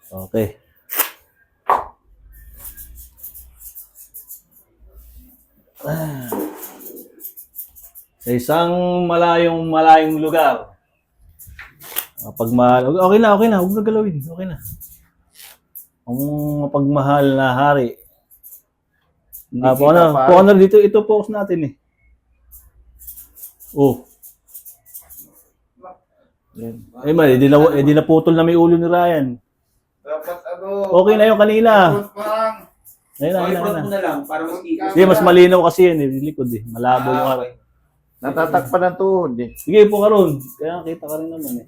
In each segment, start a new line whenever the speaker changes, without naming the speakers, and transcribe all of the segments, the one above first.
Okay. Sa isang malayong lugar. Pagmahal. Okay na. Huwag na galawin. Okay na. Ang mapagmahal na hari. Honor dito. Ito focus natin eh. Oh. Yan. Di na putol na may ulo ni Ryan.
Dapat
Okay na yung kanina. Ayun
na lang para mas ikot.
Hindi, mas malinaw kasi yan eh. Likod eh. Malabo yung hari.
natatakpan ng tuhod eh.
Sige po karon. Kaya kita ka rin naman eh.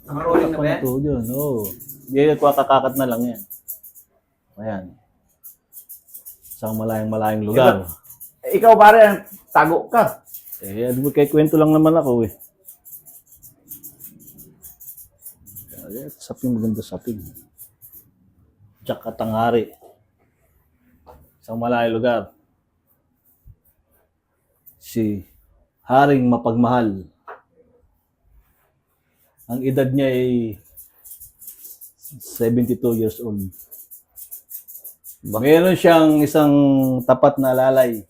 Nakaroling na ba yan?
Ito yun, oo. Hindi, kakakat na lang yan. Ayan. Isang malayang lugar.
Ikaw pare, tago ka.
Eh, kay kwento lang naman ako eh. Saping maganda saping. Jack at ang hari. Isang malayang lugar. Si Haring Mapagmahal. Ang edad niya ay 72 years old. Meron siyang isang tapat na lalay.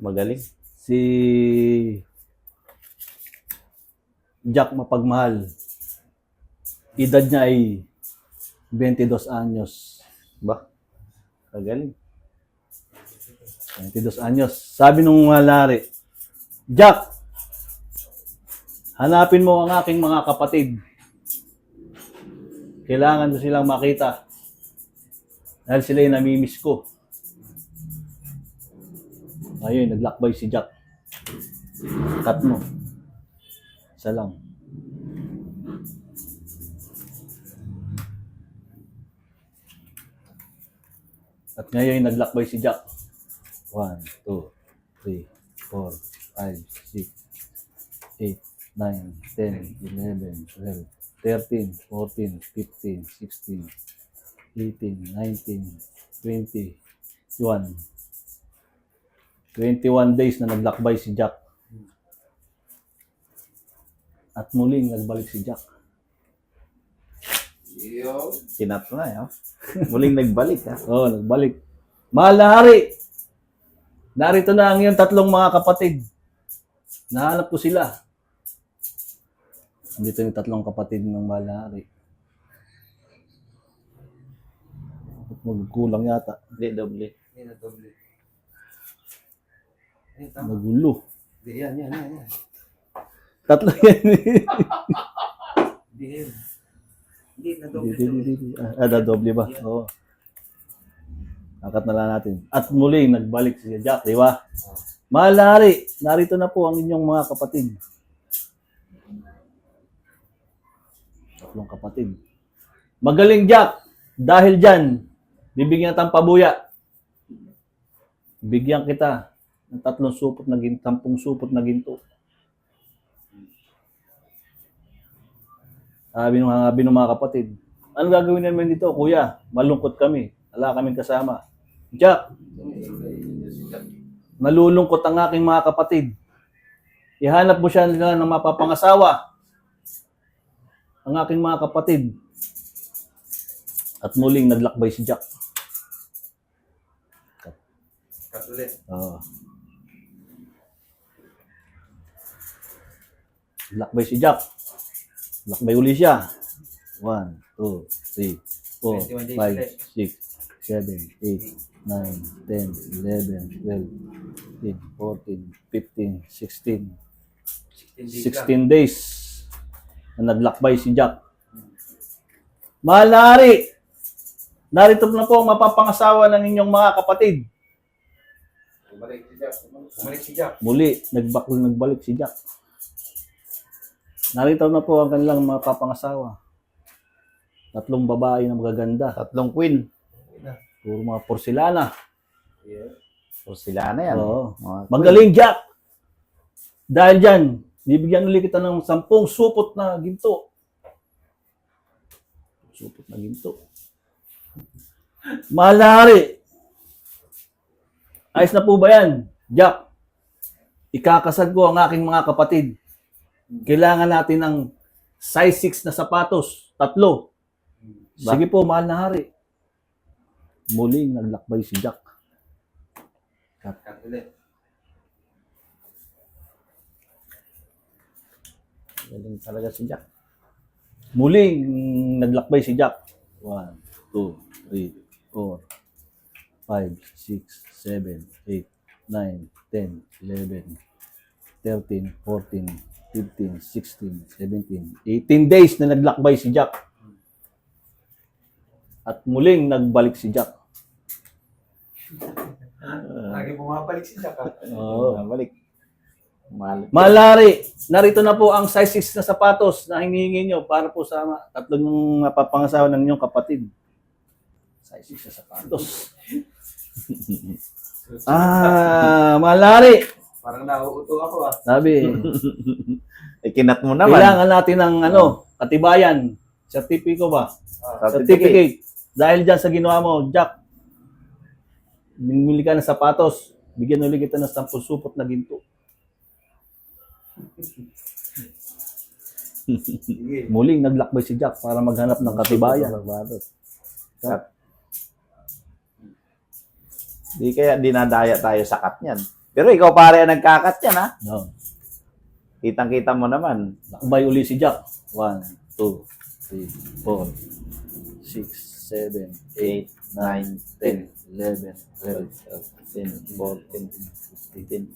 Magaling.
Si Jack Mapagmahal. Edad niya ay 22 anyos.
Ba? Magaling.
22 anyos. Sabi nung lari, Jack, hanapin mo ang aking mga kapatid. Kailangan ko silang makita. Dahil sila yung namimiss ko. Ayun, naglakbay si Jack. Cut mo. Isa lang. At ngayon, naglakbay si Jack. 1, 2, 3, 4, 5, 6, 8, 9, 10, 11, 12, 13, 14, 15, 16, 18, 19, 20, 21. 21 days na naglakbay si Jack. At muling nagbalik si Jack.
Tinap na eh. Muling nagbalik ha.
Oo, nagbalik. Mahal na hari! Narito na ang iyong tatlong mga kapatid. Nahanap ko sila. Dito yung tatlong kapatid ng mahal na hari. Magkulang yata.
Hindi, doble.
Hindi na doble.
Magulo.
Hindi, yan.
Tatlo yan.
Hindi yan. Hindi na doble.
Doble ba? Oo. Akat na lang natin. At muli, nagbalik si Jack, di ba? Mahal na hari, narito na po ang inyong mga kapatid. Tatlong kapatid. Magaling Jack, dahil dyan, bibigyan kita ng pabuya. Bigyan kita ng 3 supot na ginto, 10 supot na ginto. Sabi ng mga kapatid, ano gagawin namin dito, kuya? Malungkot kami. Wala kaming kasama. Jack, nalulungkot ang aking mga kapatid. Ihanap mo siya nila ng mapapangasawa. Ang aking mga kapatid. At muling naglakbay si Jack.
Katulit.
Oo. Naglakbay si Jack. Naglakbay uli siya. 1, 2, 3, 4, 5, 6, 7, 8, 9, 10, 11, 12, 13, 14, 15, 16. 16 days na naglakbay si Jack. Mahal na hari, narito na po ang mapapangasawa ng inyong mga kapatid.
Bumalik si Jack.
Muli, nagbalik si Jack. Narito na po ang kanilang mapapangasawa. 3 babae na magaganda.
3 queen.
Puro mga porcelana.
Porcelana yan.
Oo.
Mga queen.
Magaling Jack! Dahil dyan, bibigyan ulit kita ng 10 supot na ginto. Supot na ginto. Mahal na hari. Ayos na po ba yan? Jack, ikakasal ko ang aking mga kapatid. Kailangan natin ng size 6 na sapatos. Tatlo. Sige po, mahal na hari. Muling naglakbay si Jack.
Cut ulit.
Galing talaga si Jack.
Muling naglakbay si Jack. 1, 2, 3, 4, 5, 6, 7, 8, 9, 10, 11, 13, 14, 15, 16, 17, 18 days na naglakbay si Jack. At muling nagbalik si Jack.
Lagi bumabalik si Jack.
Oo.
Balik. Mahal.
Malari, narito na po ang size 6 na sapatos na hinihingi nyo para po sa tatlong mapapangasawa ng inyong kapatid. Size 6 na sapatos. Malari.
Parang nauuto ako ah.
Sabi,
Kinat mo naman.
kailangan natin ng katibayan. Certificate ba? Certificate. Dahil dyan sa ginawa mo, Jack, binili ka ng sapatos, bigyan ulit kita ng 10 supot na ginto.
Sige.
Muling naglakbay si Jack para maghanap ng katibayan.
Di kaya dinadaya tayo sa cut niyan. Pero ikaw pare ang nagkakat yan, ha?
No.
Kitang-kita mo naman.
Lakbay uli si Jack. 1, 2, 3, 4, 6, 7, 8, 9, 10, 11, 12,
13, 14, 15,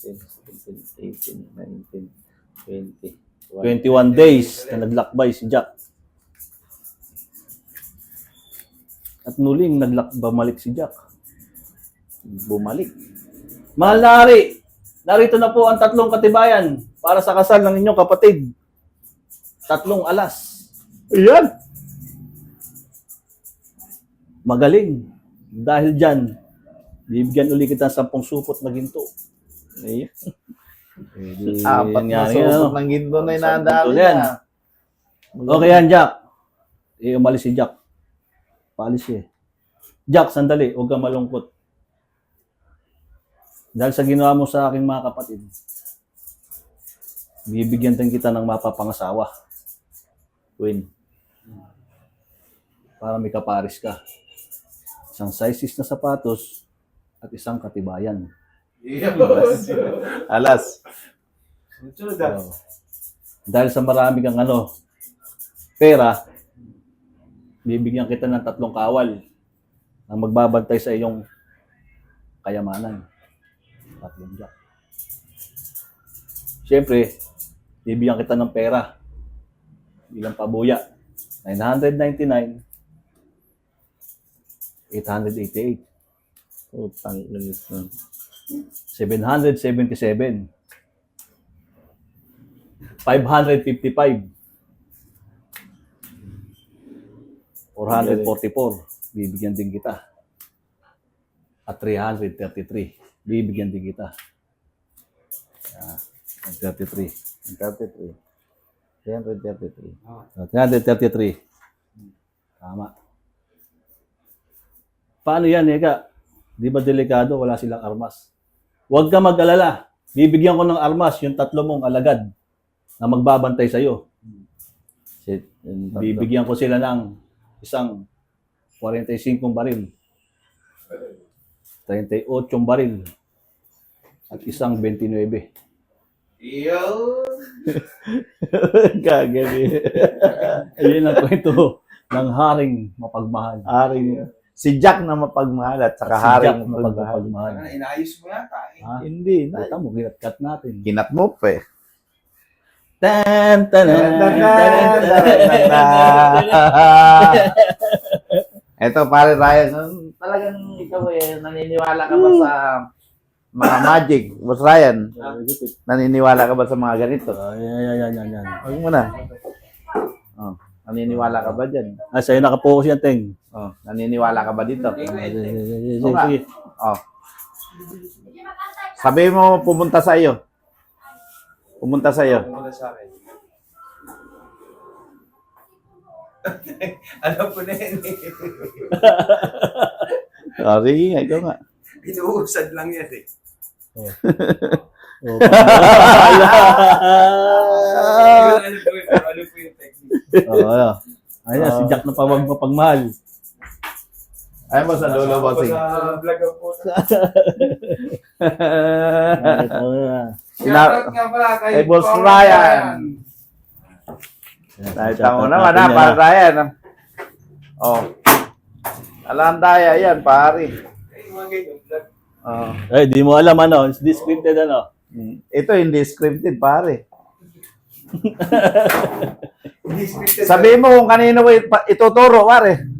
16, 17, 18, 19, 20.
21 days na naglakbay si Jack. At muling bumalik si Jack.
Bumalik.
Mahal na hari, narito na po ang 3 katibayan para sa kasal ng inyong kapatid. 3 alas.
Ayan.
Magaling. Dahil dyan, bibigyan uli kita ng 10 supot na ginto.
Ayan.
Pwede,
Apat na supot ng ginto na inadami
yan.
na.
Okay yan, Jack. Umalis si Jack. Paalis siya. Jack, sandali. Huwag kang malungkot. Dahil sa ginawa mo sa aking mga kapatid, bibigyan din kita ng mapapangasawa. Queen. Para may kaparis ka. Isang size 6 na sapatos at isang katibayan.
Alas.
Sunod ah.
So, dahil sa marami kang pera, bibigyan kita ng 3 kawal na magbabantay sa iyong kayamanan. 3 Jack. Siyempre, bibigyan kita ng pera. Bilang pabuya. 999, 888,
Utang lumis na.
777, 555, 444, bibigyan din kita. At 333, bibigyan din kita. 33.
33. 333.
333. Tama. Paano yan, Eka? Di ba delikado? Wala silang armas. Huwag ka mag-alala. Bibigyan ko ng armas yung 3 mong alagad na magbabantay sa'yo.
Shit.
Bibigyan ko sila ng isang 45 baril, 38 baril, at isang 29.
Yo!
Kagabi.
Ayun ang kwento ng haring mapagmahal.
Haring. Si Jack na mapagmahal at saka
Si Jack
haring mapagmahal.
mapagmahal.
Inaayos mo yata eh.
Ha?
Hindi.
Kita mo, ginat-cut natin.
Kinat mo pa eh.
Tan, tan,
Ito pare Ryan, talagang ikaw naniniwala ka ba sa mga magic? Boss Ryan, naniniwala ka ba sa mga ganito?
Yan.
Huwag mo na. Oh, naniniwala ka ba dyan?
Sa'yo nakapokus yan, Teng.
Oh, naniniwala ka ba dito?
Sige.
Oh. Sabi mo pumunta sa iyo. Pumunta sa iyo.
Muna sa akin. Alam ko na yun eh.
Sige nga, ikaw nga.
Inuusad lang yan eh.
Oh,
Ano po yung technique?
Ayan, si Jack na pawag mapagmahal.
Ayaw mo sa dulo, bossing.
Sa vlog ang po.
Sina-
nga pala
kay Boss Ryan. Nakita mo naman ha, para Ryan. Oh. Alandaya yan, pare.
Ay, mga ganyan vlog.
Oh.
Eh, di mo alam ano, it's scripted ano.
Ito hindi scripted, pare.
Hindi scripted.
Sabihin mo kung kanino mo ituturo, pare.